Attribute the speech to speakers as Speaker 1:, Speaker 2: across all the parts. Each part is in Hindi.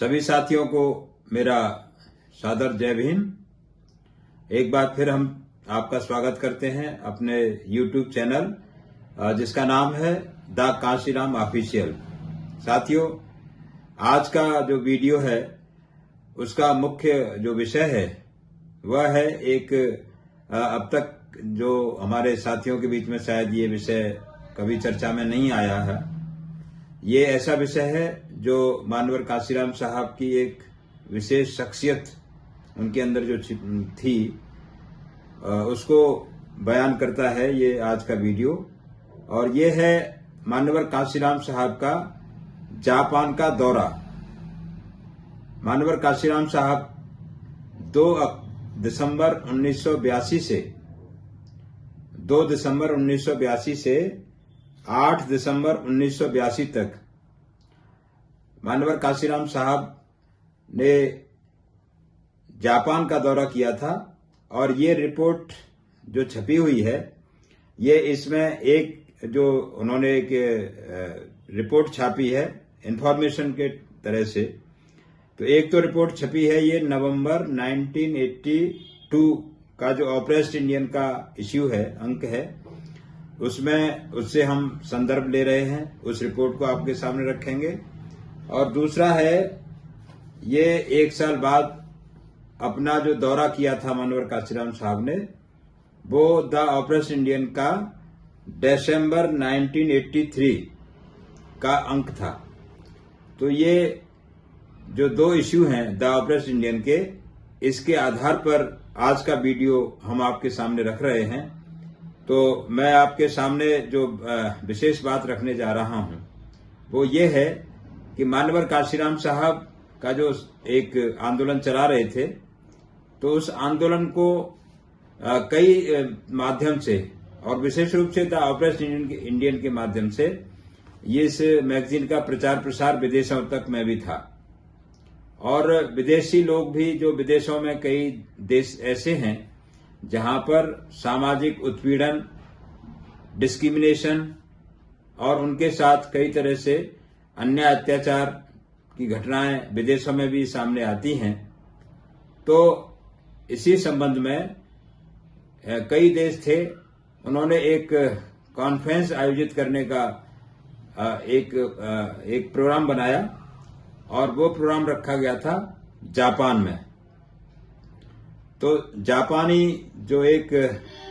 Speaker 1: सभी साथियों को मेरा सादर जय भीम। एक बार फिर हम आपका स्वागत करते हैं अपने YouTube चैनल जिसका नाम है द कांशीराम ऑफिशियल। साथियों, आज का जो वीडियो है उसका मुख्य जो विषय है वह है एक अब तक जो हमारे साथियों के बीच में शायद ये विषय कभी चर्चा में नहीं आया है। ये ऐसा विषय है जो मानवर कांशीराम साहब की एक विशेष शख्सियत उनके अंदर जो थी उसको बयान करता है ये आज का वीडियो। और ये है मानवर कांशीराम साहब का जापान का दौरा। मानवर कांशीराम साहब 2 दिसंबर 1982 से 8 दिसंबर 1982 तक मानवर कांशीराम साहब ने जापान का दौरा किया था। और ये रिपोर्ट जो छपी हुई है ये इसमें एक जो उन्होंने एक रिपोर्ट छापी है इंफॉर्मेशन के तरह से। तो एक तो रिपोर्ट छपी है ये नवंबर 1982 का जो ऑपरेस्ट इंडियन का इश्यू है, अंक है, उसमें उससे हम संदर्भ ले रहे हैं। उस रिपोर्ट को आपके सामने रखेंगे। और दूसरा है ये 1 साल बाद अपना जो दौरा किया था मानवर कांशीराम साहब ने, वो द ऑपरेस्ट इंडियन का दिसंबर 1983 का अंक था। तो ये जो 2 इश्यू हैं द ऑपरेस्ट इंडियन के, इसके आधार पर आज का वीडियो हम आपके सामने रख रहे हैं। तो मैं आपके सामने जो विशेष बात रखने जा रहा हूं वो ये है कि मानवर कांशीराम साहब का जो एक आंदोलन चला रहे थे, तो उस आंदोलन को कई माध्यम से और विशेष रूप से द ऑपरेस्ट इंडियन के माध्यम से ये इस मैगजीन का प्रचार प्रसार विदेशों तक में भी था। और विदेशी लोग भी, जो विदेशों में कई देश ऐसे हैं जहां पर सामाजिक उत्पीड़न, डिस्क्रिमिनेशन और उनके साथ कई तरह से अन्याय अत्याचार की घटनाएं विदेशों में भी सामने आती हैं। तो इसी संबंध में कई देश थे, उन्होंने एक कॉन्फ्रेंस आयोजित करने का एक प्रोग्राम बनाया और वो प्रोग्राम रखा गया था जापान में। तो जापानी जो एक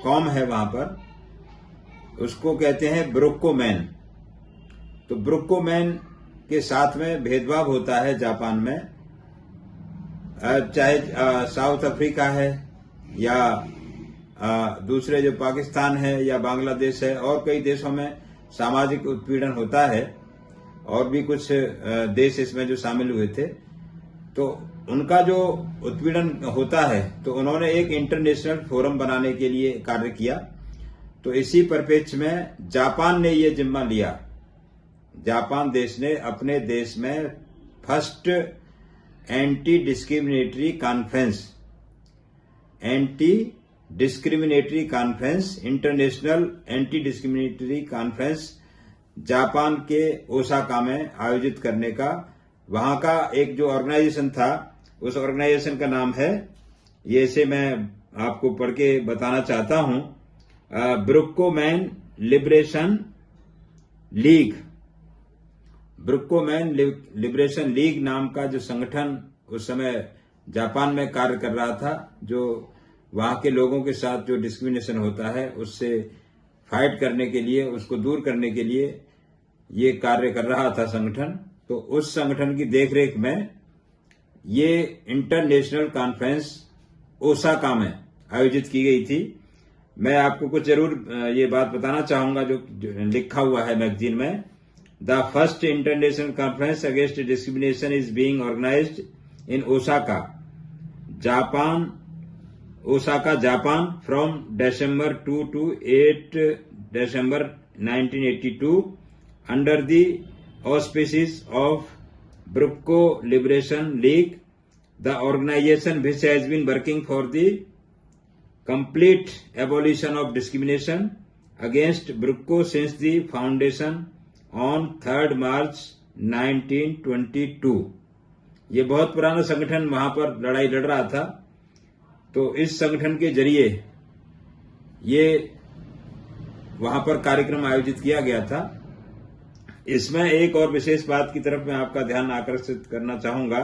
Speaker 1: कौम है वहां पर, उसको कहते हैं ब्रोक्कोमैन। तो ब्रोक्कोमैन के साथ में भेदभाव होता है जापान में, चाहे साउथ अफ्रीका है या दूसरे जो पाकिस्तान है या बांग्लादेश है, और कई देशों में सामाजिक उत्पीड़न होता है और भी कुछ देश इसमें जो शामिल हुए थे। तो उनका जो उत्पीड़न होता है तो उन्होंने एक इंटरनेशनल फोरम बनाने के लिए कार्य किया। तो इसी परिप्रेक्ष्य में जापान ने ये जिम्मा लिया। जापान देश ने अपने देश में first anti discriminatory conference, international anti discriminatory conference Japan के ओसाका में आयोजित करने का, वहां का एक जो ऑर्गेनाइजेशन था, उस ऑर्गेनाइजेशन का नाम है, ये से मैं आपको पढ़ के बताना चाहता हूं, ब्रोक्कोमैन लिबरेशन लीग। ब्रोक्कोमैन लिबरेशन लीग नाम का जो संगठन उस समय जापान में कार्य कर रहा था, जो वहां के लोगों के साथ जो डिस्क्रिमिनेशन होता है उससे फाइट करने के लिए, उसको दूर करने के लिए ये कार्य कर रहा था संगठन। तो उस संगठन की देखरेख में ये इंटरनेशनल कॉन्फ्रेंस ओसाका में आयोजित की गई थी। मैं आपको कुछ जरूर ये बात बताना चाहूंगा जो लिखा हुआ है मैगजीन में। The first international conference against discrimination is being organised in Osaka, Japan from December 2 to 8 December 1982 under the auspices of Brocco Liberation League, the organization which has been working for the complete abolition of discrimination against Brocco since the foundation on 3rd March 1922। ये बहुत पुराना संगठन वहां पर लड़ाई लड़ रहा था। तो इस संगठन के जरिए ये वहां पर कार्यक्रम आयोजित किया गया था। इसमें एक और विशेष बात की तरफ मैं आपका ध्यान आकर्षित करना चाहूंगा,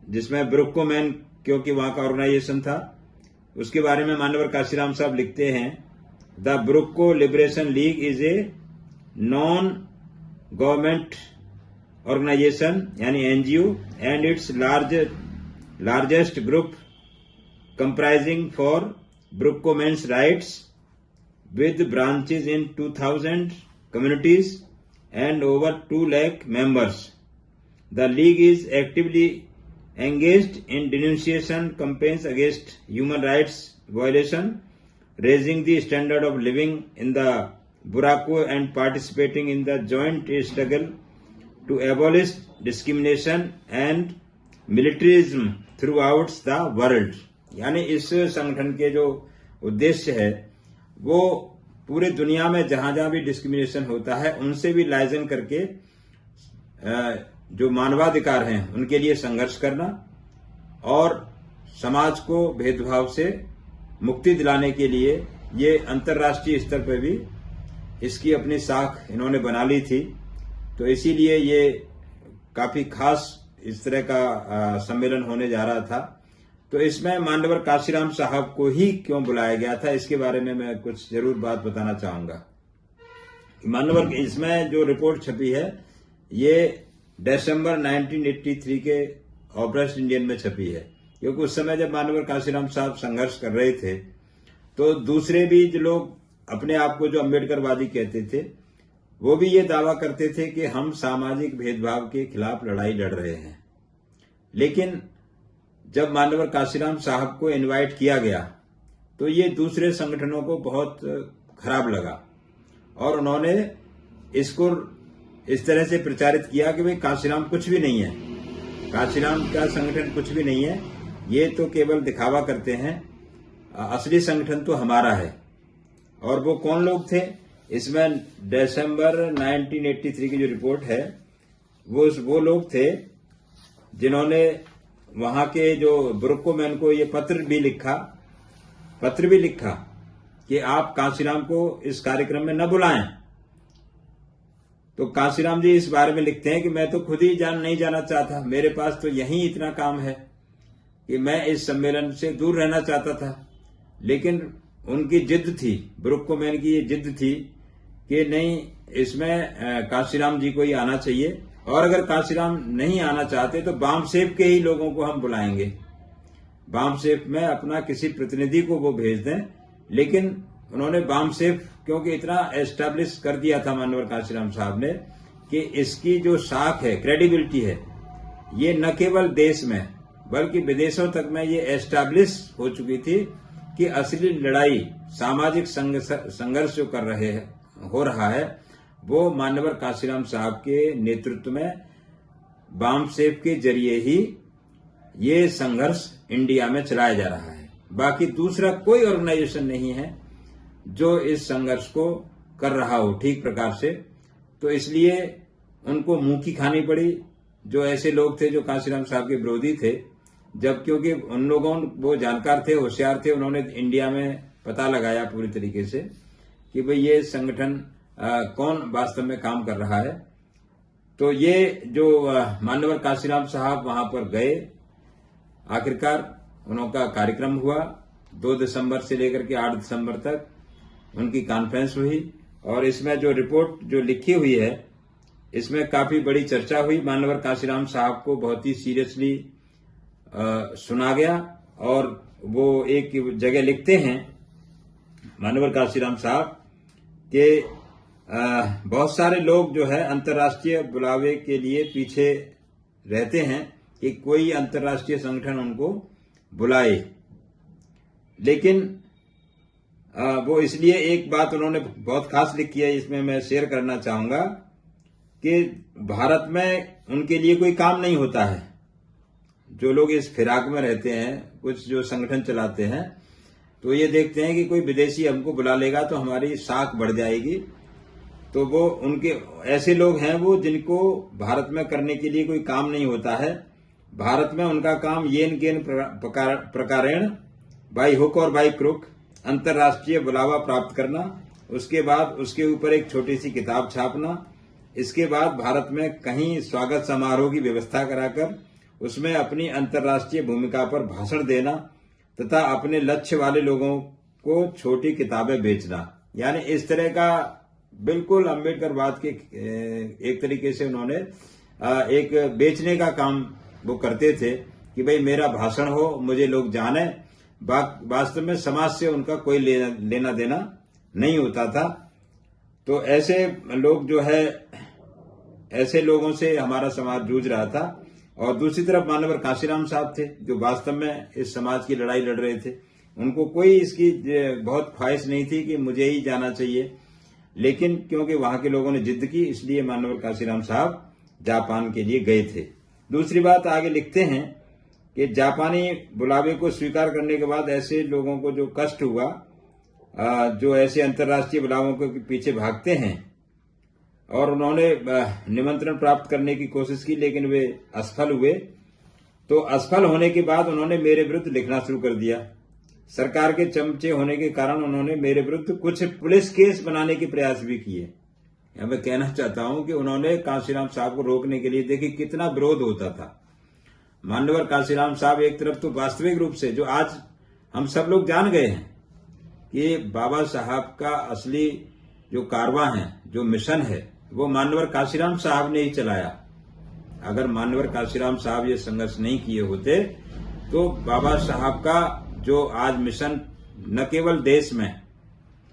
Speaker 1: जिसमें ब्रुक्कोमैन क्योंकि वहां का ऑर्गेनाइजेशन था, उसके बारे में मान्यवर काशीराम साहब लिखते हैं, the Buraku liberation league is a non government organisation यानी NGO and its largest group comprising for Burakumin's rights with branches in 2000 communities and over 2 lakh members. The league is actively engaged in denunciation campaigns against human rights violation, raising the standard of living in the Buraco and participating in the joint struggle to abolish discrimination and militarism throughout the world. यानी इस संगठन के जो उद्देश्य है वो पूरे दुनिया में जहां जहां भी डिस्क्रिमिनेशन होता है उनसे भी लाइजन करके जो मानवाधिकार हैं उनके लिए संघर्ष करना और समाज को भेदभाव से मुक्ति दिलाने के लिए ये अंतर्राष्ट्रीय स्तर पर भी इसकी अपनी साख इन्होंने बना ली थी। तो इसीलिए ये काफी खास इस तरह का सम्मेलन होने जा रहा था। तो इसमें मान्यवर काशीराम साहब को ही क्यों बुलाया गया था, इसके बारे में मैं कुछ जरूर बात बताना चाहूंगा। मान्यवर इसमें जो रिपोर्ट छपी है ये दिसंबर 1983 के ऑपरेशन इंडियन में छपी है, क्योंकि उस समय जब मान्यवर काशीराम साहब संघर्ष कर रहे थे तो दूसरे भी जो लोग अपने आप को जो अम्बेडकरवादी कहते थे वो भी ये दावा करते थे कि हम सामाजिक भेदभाव के खिलाफ लड़ाई लड़ रहे हैं। लेकिन जब मान्यवर काशीराम साहब को इनवाइट किया गया तो ये दूसरे संगठनों को बहुत खराब लगा और उन्होंने इसको इस तरह से प्रचारित किया कि भाई काशीराम कुछ भी नहीं है, काशीराम का संगठन कुछ भी नहीं है, ये तो केवल दिखावा करते हैं, असली संगठन तो हमारा है। और वो कौन लोग थे, इसमें दिसंबर 1983 की जो रिपोर्ट है वो लोग थे जिन्होंने वहां के जो ब्रुक्कोमैन को ये पत्र भी लिखा कि आप काशीराम को इस कार्यक्रम में न बुलाएं। तो काशीराम जी इस बारे में लिखते हैं कि मैं तो खुद ही नहीं जाना चाहता, मेरे पास तो यही इतना काम है कि मैं इस सम्मेलन से दूर रहना चाहता था। लेकिन उनकी जिद थी, ब्रुक्कोमैन की ये जिद थी कि नहीं, इसमें काशीराम जी को ही आना चाहिए और अगर काशीराम नहीं आना चाहते तो बामसेफ के ही लोगों को हम बुलाएंगे, बामसेफ में अपना किसी प्रतिनिधि को वो भेज दें। लेकिन उन्होंने बामसेफ क्योंकि इतना एस्टैब्लिश कर दिया था मान्यवर काशीराम साहब ने कि इसकी जो साख है, क्रेडिबिलिटी है, ये न केवल देश में बल्कि विदेशों तक में ये एस्टैब्लिश हो चुकी थी कि असली लड़ाई, सामाजिक संघर्ष जो हो रहा है वो मान्यवर काशीराम साहब के नेतृत्व में बामसेफ के जरिए ही ये संघर्ष इंडिया में चलाया जा रहा है। बाकी दूसरा कोई ऑर्गेनाइजेशन नहीं है जो इस संघर्ष को कर रहा हो ठीक प्रकार से। तो इसलिए उनको मुंह की खानी पड़ी जो ऐसे लोग थे जो काशीराम साहब के विरोधी थे। जब क्योंकि उन लोगों, वो जानकार थे, होशियार थे, उन्होंने इंडिया में पता लगाया पूरी तरीके से कि भाई ये संगठन कौन वास्तव में काम कर रहा है। तो ये जो मान्यवर काशीराम साहब वहां पर गए, आखिरकार उनका कार्यक्रम हुआ 2 दिसंबर से लेकर के 8 दिसंबर तक उनकी कॉन्फ्रेंस हुई और इसमें जो रिपोर्ट जो लिखी हुई है इसमें काफी बड़ी चर्चा हुई। मान्यवर काशीराम साहब को बहुत ही सीरियसली सुना गया और वो एक जगह लिखते हैं मान्यवर काशीराम साहब के बहुत सारे लोग जो है अंतर्राष्ट्रीय बुलावे के लिए पीछे रहते हैं कि कोई अंतर्राष्ट्रीय संगठन उनको बुलाए। लेकिन वो इसलिए एक बात उन्होंने बहुत खास लिखी है, इसमें मैं शेयर करना चाहूंगा कि भारत में उनके लिए कोई काम नहीं होता है। जो लोग इस फिराक में रहते हैं, कुछ जो संगठन चलाते हैं, तो ये देखते हैं कि कोई विदेशी हमको बुला लेगा तो हमारी साख बढ़ जाएगी तो वो उनके ऐसे लोग हैं वो जिनको भारत में करने के लिए कोई काम नहीं होता है। भारत में उनका काम येन केन प्रकारेण बाई हुक और बाई क्रुक अंतर्राष्ट्रीय बुलावा प्राप्त करना, उसके बाद उसके ऊपर एक छोटी सी किताब छापना, इसके बाद भारत में कहीं स्वागत समारोह की व्यवस्था कराकर उसमें अपनी अंतर्राष्ट्रीय भूमिका पर भाषण देना तथा अपने लक्ष्य वाले लोगों को छोटी किताबें बेचना। यानी इस तरह का बिल्कुल अम्बेडकरवाद के एक तरीके से उन्होंने एक बेचने का काम वो करते थे कि भाई मेरा भाषण हो, मुझे लोग जाने। वास्तव में समाज से उनका कोई लेना देना नहीं होता था। तो ऐसे लोग जो है, ऐसे लोगों से हमारा समाज जूझ रहा था। और दूसरी तरफ मानवर कांशीराम साहब थे जो वास्तव में इस समाज की लड़ाई लड़ रहे थे। उनको कोई इसकी बहुत ख्वाहिश नहीं थी कि मुझे ही जाना चाहिए, लेकिन क्योंकि वहां के लोगों ने जिद की, इसलिए मानवर कांशीराम साहब जापान के लिए गए थे। दूसरी बात आगे लिखते हैं कि जापानी बुलावे को स्वीकार करने के बाद ऐसे लोगों को जो कष्ट हुआ, जो ऐसे अंतर्राष्ट्रीय बुलावों के पीछे भागते हैं, और उन्होंने निमंत्रण प्राप्त करने की कोशिश की लेकिन वे असफल हुए। तो असफल होने के बाद उन्होंने मेरे विरुद्ध लिखना शुरू कर दिया। सरकार के चमचे होने के कारण उन्होंने मेरे विरुद्ध कुछ पुलिस केस बनाने के प्रयास भी किए। मैं कहना चाहता हूं कि उन्होंने कांशीराम साहब को रोकने के लिए, देखिए कितना विरोध होता था। मान्यवर कांशीराम साहब एक तरफ तो वास्तविक रूप से जो आज हम सब लोग जान गए हैं कि बाबा साहब का असली जो कारवां है, जो मिशन है, वो मान्यवर कांशीराम साहब ने ही चलाया। अगर मान्यवर कांशीराम साहब ये संघर्ष नहीं किए होते तो बाबा साहब का जो आज मिशन न केवल देश में,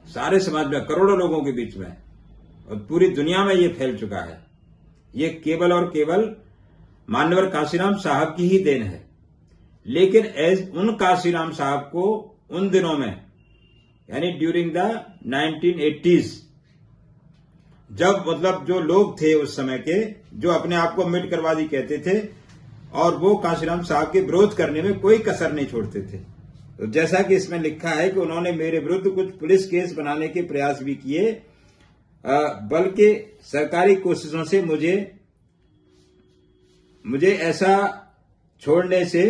Speaker 1: सारे समाज में, करोड़ों लोगों के बीच में और पूरी दुनिया में ये फैल चुका है, ये केवल और केवल मान्यवर कांशीराम साहब की ही देन है। लेकिन उन कांशीराम साहब को उन दिनों में, यानी ड्यूरिंग द 1980s, जब मतलब जो लोग थे उस समय के, जो अपने आप को अम्बेडकरवादी कहते थे, और वो कांशीराम साहब के विरोध करने में कोई कसर नहीं छोड़ते थे। तो जैसा कि इसमें लिखा है कि उन्होंने मेरे विरुद्ध कुछ पुलिस केस बनाने के प्रयास भी किए, बल्कि सरकारी कोशिशों से मुझे ऐसा छोड़ने से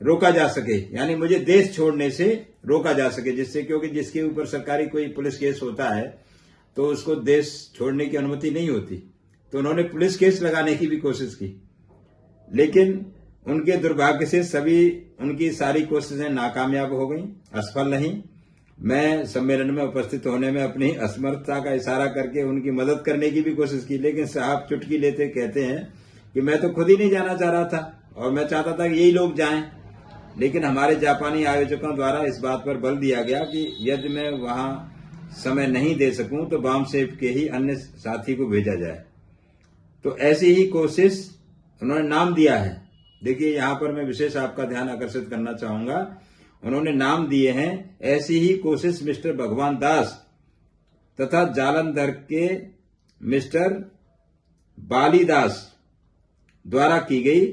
Speaker 1: रोका जा सके, यानी मुझे देश छोड़ने से रोका जा सके, जिससे, क्योंकि जिसके ऊपर सरकारी कोई पुलिस केस होता है तो उसको देश छोड़ने की अनुमति नहीं होती। तो उन्होंने पुलिस केस लगाने की भी कोशिश की, लेकिन उनके दुर्भाग्य से सभी उनकी सारी कोशिशें नाकामयाब हो गईं, असफल नहीं। मैं सम्मेलन में उपस्थित होने में अपनी असमर्थता का इशारा करके उनकी मदद करने की भी कोशिश की, लेकिन साहब चुटकी लेते कहते हैं कि मैं तो खुद ही नहीं जाना चाह रहा था और मैं चाहता था कि यही लोग जाएं। लेकिन हमारे जापानी आयोजकों द्वारा इस बात पर बल दिया गया कि यदि मैं वहां समय नहीं दे सकूं तो बामसेफ के ही अन्य साथी को भेजा जाए। तो ऐसी ही कोशिश उन्होंने नाम दिया है। देखिए यहां पर मैं विशेष आपका ध्यान आकर्षित करना चाहूंगा, उन्होंने नाम दिए हैं, ऐसी ही कोशिश मिस्टर भगवान दास तथा जालंधर के मिस्टर बालीदास द्वारा की गई,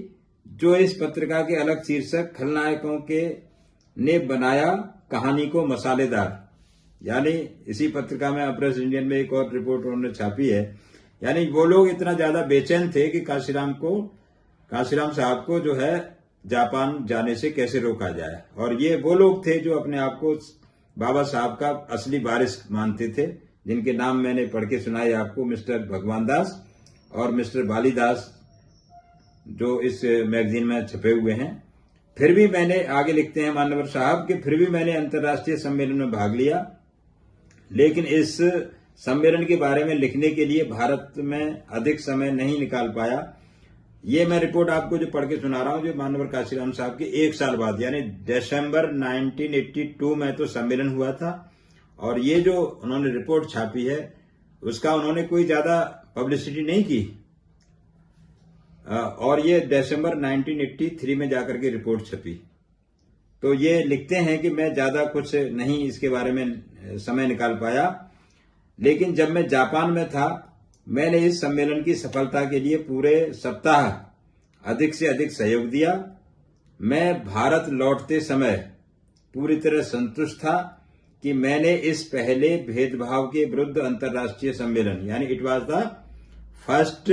Speaker 1: जो इस पत्रिका के अलग शीर्षक खलनायकों के ने बनाया कहानी को मसालेदार, यानी इसी पत्रिका में अप्रेस इंडियन में एक और रिपोर्ट उन्होंने छापी है। यानी वो लोग इतना ज्यादा बेचैन थे कि कांशीराम साहब को जो है जापान जाने से कैसे रोका जाए। और ये वो लोग थे जो अपने आप को बाबा साहब का असली वारिस मानते थे, जिनके नाम मैंने पढ़ के सुनाए आपको, मिस्टर भगवान दास और मिस्टर बालीदास, जो इस मैगजीन में छपे हुए हैं। फिर भी मैंने, आगे लिखते हैं मान्यवर साहब कि फिर भी मैंने अंतर्राष्ट्रीय सम्मेलन में भाग लिया, लेकिन इस सम्मेलन के बारे में लिखने के लिए भारत में अधिक समय नहीं निकाल पाया। ये मैं रिपोर्ट आपको जो पढ़ के सुना रहा हूं, जो मान्यवर कांशीराम साहब के एक साल बाद, यानी दिसंबर 1982 में तो सम्मेलन हुआ था, और ये जो उन्होंने रिपोर्ट छापी है उसका उन्होंने कोई ज्यादा पब्लिसिटी नहीं की, और ये दिसंबर 1983 में जाकर के रिपोर्ट छपी। तो ये लिखते हैं कि मैं ज्यादा कुछ नहीं इसके बारे में समय निकाल पाया, लेकिन जब मैं जापान में था मैंने इस सम्मेलन की सफलता के लिए पूरे सप्ताह अधिक से अधिक सहयोग दिया। मैं भारत लौटते समय पूरी तरह संतुष्ट था कि मैंने इस पहले भेदभाव के विरुद्ध अंतर्राष्ट्रीय सम्मेलन यानी it was the first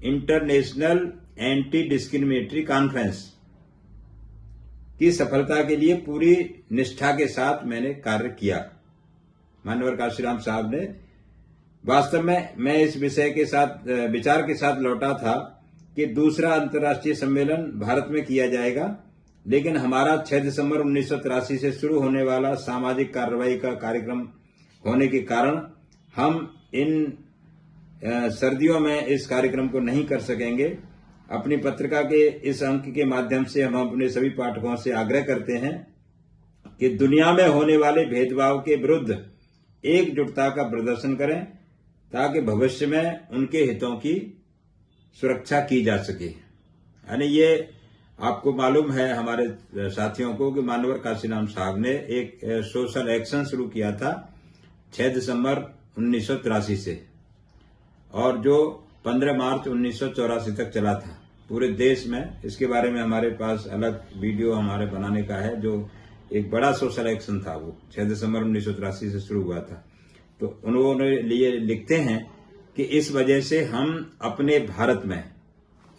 Speaker 1: international anti discriminatory conference की सफलता के लिए पूरी निष्ठा के साथ मैंने कार्य किया। मानवर काशीराम साहब ने वास्तव में मैं इस विषय के साथ विचार के साथ लौटा था कि दूसरा अंतर्राष्ट्रीय सम्मेलन भारत में किया जाएगा, लेकिन हमारा 6 दिसंबर 1983 से शुरू होने वाला सामाजिक कार्रवाई का कार्यक्रम होने के कारण हम इन सर्दियों में इस कार्यक्रम को नहीं कर सकेंगे। अपनी पत्रिका के इस अंक के माध्यम से हम अपने सभी पाठकों से आग्रह करते हैं कि दुनिया में होने वाले भेदभाव के विरुद्ध एकजुटता का प्रदर्शन करें ताकि भविष्य में उनके हितों की सुरक्षा की जा सके। यानी ये आपको मालूम है हमारे साथियों को कि मानवर काशीराम साहब ने एक सोशल एक्शन शुरू किया था 6 दिसंबर 1983 से, और जो 15 मार्च 1984 तक चला था पूरे देश में। इसके बारे में हमारे पास अलग वीडियो हमारे बनाने का है। जो एक बड़ा सोशल एक्शन था वो 6 दिसंबर 1983 से शुरू हुआ था। तो उन्होंने लिए लिखते हैं कि इस वजह से हम अपने भारत में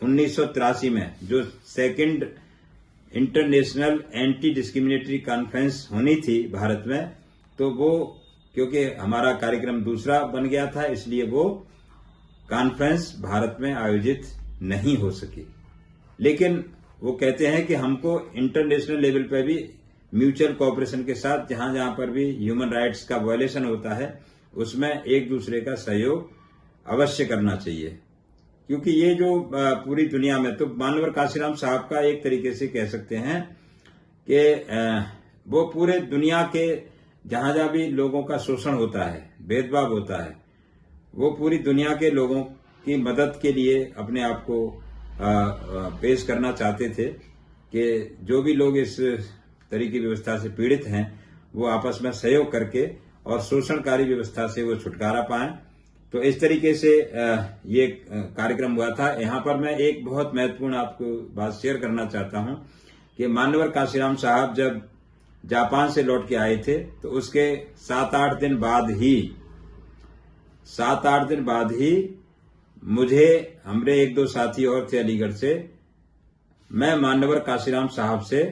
Speaker 1: 1983 में जो second international anti discriminatory conference होनी थी भारत में, तो वो क्योंकि हमारा कार्यक्रम दूसरा बन गया था इसलिए वो कॉन्फ्रेंस भारत में आयोजित नहीं हो सकी। लेकिन वो कहते हैं कि हमको इंटरनेशनल लेवल पर भी म्यूचुअल कोऑपरेशन के साथ जहां जहां पर भी ह्यूमन राइट्स का वायलेशन होता है उसमें एक दूसरे का सहयोग अवश्य करना चाहिए, क्योंकि ये जो पूरी दुनिया में, तो मानवर काशीराम साहब का एक तरीके से कह सकते हैं कि वो पूरे दुनिया के जहां जहां भी लोगों का शोषण होता है, भेदभाव होता है, वो पूरी दुनिया के लोगों की मदद के लिए अपने आप को पेश करना चाहते थे कि जो भी लोग इस तरह की व्यवस्था से पीड़ित हैं वो आपस में सहयोग करके और शोषणकारी व्यवस्था से वो छुटकारा पाएं। तो इस तरीके से ये कार्यक्रम हुआ था। यहाँ पर मैं एक बहुत महत्वपूर्ण आपको बात शेयर करना चाहता हूं कि मानवर काशीराम साहब जब जापान से लौट के आए थे तो उसके 7-8 दिन बाद ही मुझे, हमरे 1-2 साथी और थे अलीगढ़ से, मैं मानवर काशीराम साहब से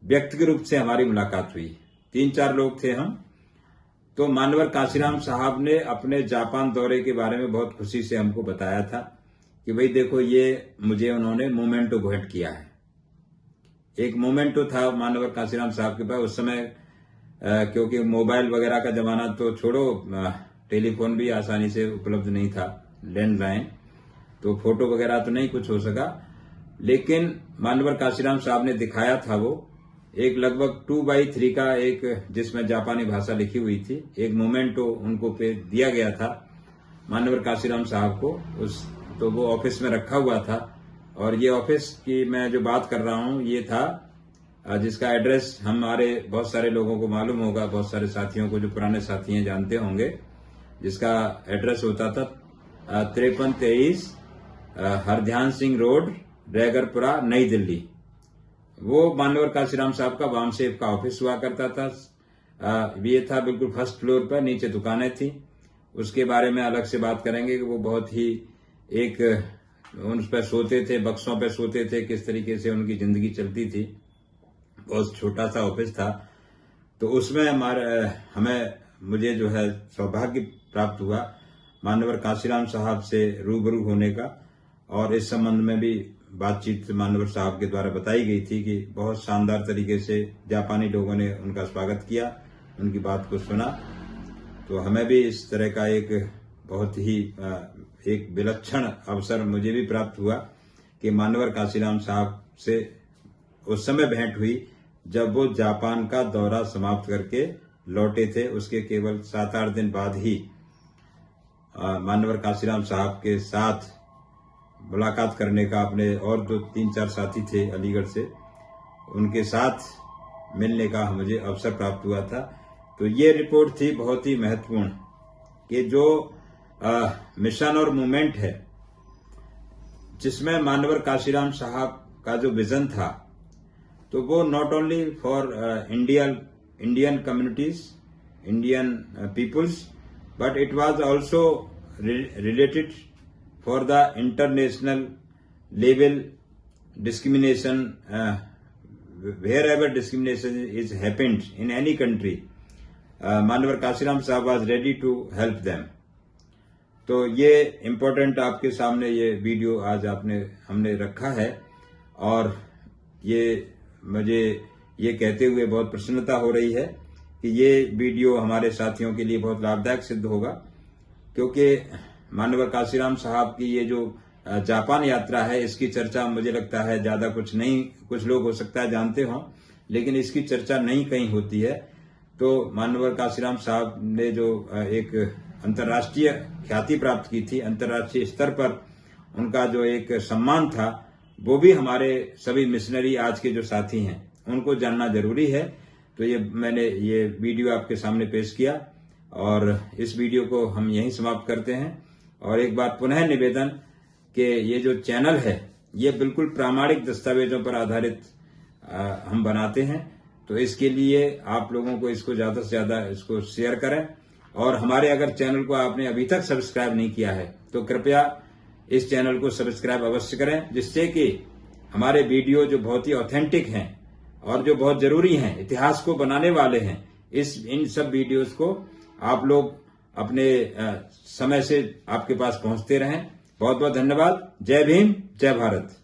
Speaker 1: व्यक्तिगत रूप से हमारी मुलाकात हुई। 3-4 लोग थे हम। तो मानवर काशीराम साहब ने अपने जापान दौरे के बारे में बहुत खुशी से हमको बताया था कि भाई देखो ये मुझे उन्होंने मोमेंटो भेंट किया है। एक मोमेंटो था मानवर काशीराम साहब के पास उस समय, क्योंकि मोबाइल वगैरह का जमाना तो छोड़ो, टेलीफोन भी आसानी से उपलब्ध नहीं था, लैंडलाइन, तो फोटो वगैरह तो नहीं कुछ हो सका। लेकिन मानवर काशीराम साहब ने दिखाया था वो एक लगभग 2x3 का एक, जिसमें जापानी भाषा लिखी हुई थी, एक मोमेंटो उनको पे दिया गया था मानवर काशीराम साहब को। तो वो ऑफिस में रखा हुआ था, और ये ऑफिस की मैं जो बात कर रहा हूं ये था जिसका एड्रेस हमारे बहुत सारे लोगों को मालूम होगा, बहुत सारे साथियों को जो पुराने साथी हैं जानते होंगे, जिसका एड्रेस होता था 5323 हरध्यान सिंह रोड, रैगरपुरा, नई दिल्ली। वो मानवर काशीराम साहब का वामसेफ का ऑफिस हुआ करता था। ये था बिल्कुल फर्स्ट फ्लोर पर, नीचे दुकानें थी। उसके बारे में अलग से बात करेंगे कि वो बहुत ही एक, उन पर सोते थे, बक्सों पर सोते थे, किस तरीके से उनकी जिंदगी चलती थी। बहुत छोटा सा ऑफिस था। तो उसमें मुझे जो है सौभाग्य प्राप्त हुआ मानवर काशीराम साहब से रूबरू होने का, और इस संबंध में भी बातचीत मानवर साहब के द्वारा बताई गई थी कि बहुत शानदार तरीके से जापानी लोगों ने उनका स्वागत किया, उनकी बात को सुना। तो हमें भी इस तरह का एक बहुत ही एक विलक्षण अवसर मुझे भी प्राप्त हुआ कि मानवर काशीराम साहब से उस समय भेंट हुई जब वो जापान का दौरा समाप्त करके लौटे थे। उसके केवल 7-8 दिन बाद ही मानवर काशीराम साहब के साथ मुलाकात करने का, अपने और 2-3-4 साथी थे अलीगढ़ से, उनके साथ मिलने का मुझे अवसर प्राप्त हुआ था। तो ये रिपोर्ट थी बहुत ही महत्वपूर्ण कि जो मिशन और मूवमेंट है जिसमें मानवर काशीराम साहब का जो विजन था, तो वो not only for India Indian communities, Indian peoples, but it was also related for the international level discrimination. Wherever discrimination is happened in any country, Manyavar Kanshiram साहब was ready to help them. तो ये इम्पोर्टेंट आपके सामने ये वीडियो आज हमने रखा है, और ये मुझे ये कहते हुए बहुत प्रसन्नता हो रही है कि ये वीडियो हमारे साथियों के लिए बहुत लाभदायक सिद्ध होगा, क्योंकि मानवर काशीराम साहब की ये जो जापान यात्रा है, इसकी चर्चा मुझे लगता है ज्यादा कुछ लोग हो सकता है जानते हों, लेकिन इसकी चर्चा नहीं कहीं होती है। तो मानवर काशीराम साहब ने जो एक अंतर्राष्ट्रीय ख्याति प्राप्त की थी, अंतर्राष्ट्रीय स्तर पर उनका जो एक सम्मान था, वो भी हमारे सभी मिशनरी आज के जो साथी हैं उनको जानना जरूरी है। तो मैंने ये वीडियो आपके सामने पेश किया, और इस वीडियो को हम यहीं समाप्त करते हैं। और एक बात पुनः निवेदन कि ये जो चैनल है ये बिल्कुल प्रामाणिक दस्तावेजों पर आधारित हम बनाते हैं, तो इसके लिए आप लोगों को इसको ज्यादा से ज्यादा इसको शेयर करें, और हमारे अगर चैनल को आपने अभी तक सब्सक्राइब नहीं किया है तो कृपया इस चैनल को सब्सक्राइब अवश्य करें, जिससे कि हमारे वीडियो जो बहुत ही ऑथेंटिक हैं और जो बहुत जरूरी हैं, इतिहास को बनाने वाले हैं, इन सब वीडियोस को आप लोग अपने समय से आपके पास पहुंचते रहें। बहुत बहुत धन्यवाद। जय भीम, जय भारत।